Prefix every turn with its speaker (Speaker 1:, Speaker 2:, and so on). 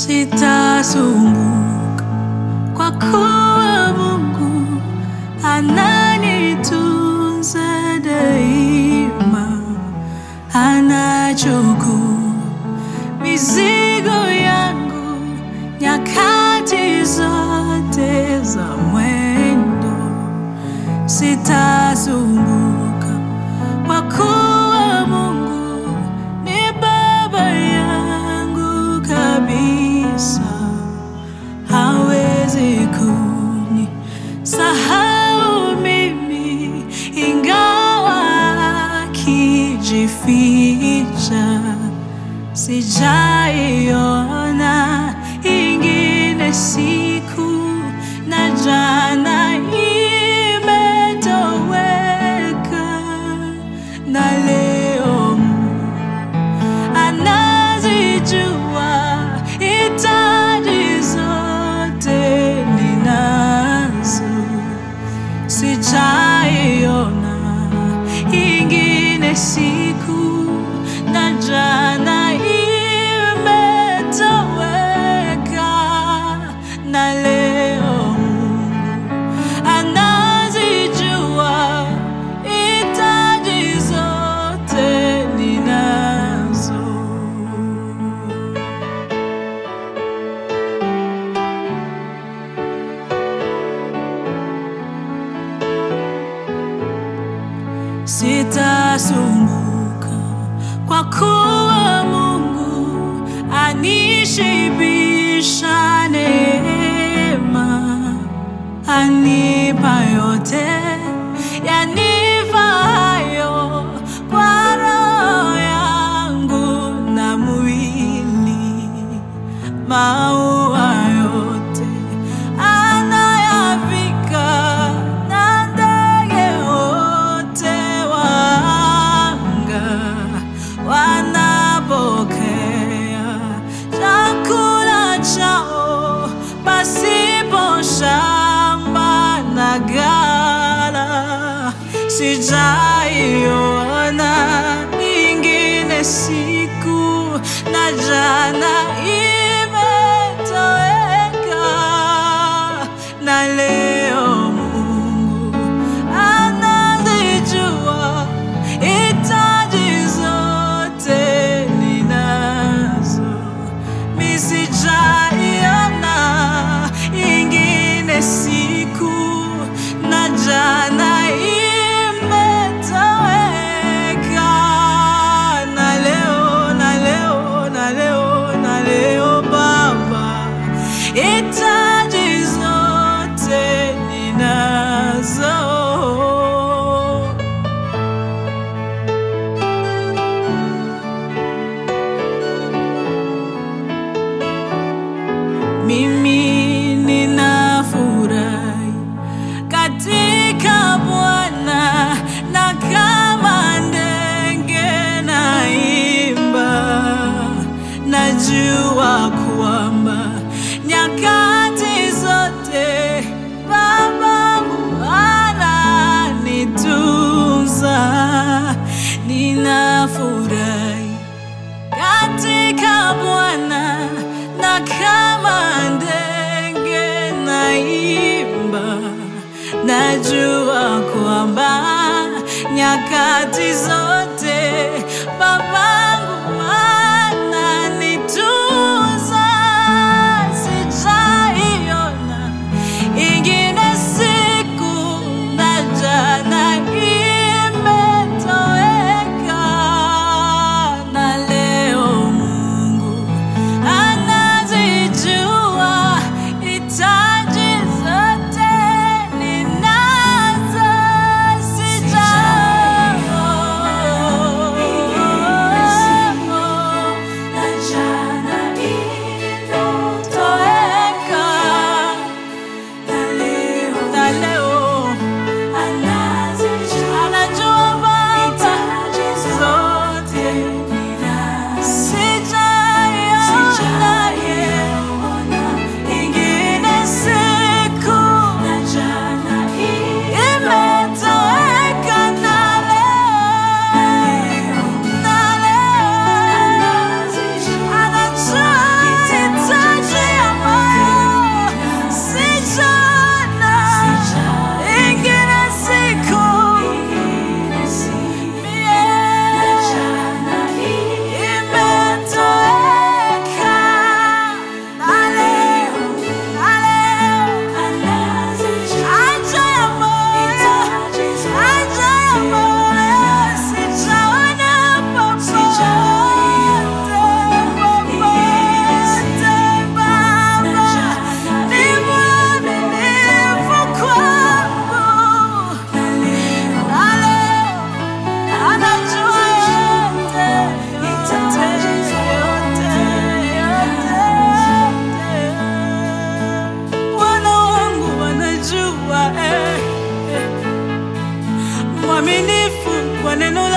Speaker 1: sitasumbuka kwa kuwa Mungu ananitunza daima, anachukua mizigo yangu nyakati zote za mwendo. Sitasumbuka kwa kuwa Mungu ni baba yangu kabisa, hawezi kunisahau mimi ingawa akijificha. Sijaiona ingine siku na jana imetoweka, na leo anazijua hitaji zote ninazo. Sijaiona ingine siku na jana imetoweka, na leo anazijua hitaji zote ninazo. Sitasumbuka kwa kuwa Mungu anishibisha neema, anipa yote yanifaayo kwa roho yangu na mwili. Maua yote anayavika, na ndege wote wa anga wanapokea chakula chao pasipo shamba na ghala. Sijaiona ingine siku na jana imetoweka, na leo Mungu anazijua hitaji zote ninazo. Mi sijaiona ingine siku na jana imetoweka, na leo, na leo, na leo, na leo Baba, hitaji zote ninazo. Mimi ninafurahi katika Bwana, na kama ndege naimba. Najua kwamba nyakati zote babangu ananitunza. Ninafurahi katika Bwana, na kama ndege naimba. Najua kwamba nyakati zote babangu ananitunza. Sijaiona ingine siku na jana imetoweka, na leo Mungu anazijua hitaji zote ninazo. Sijaiona mwaminifu kwa neno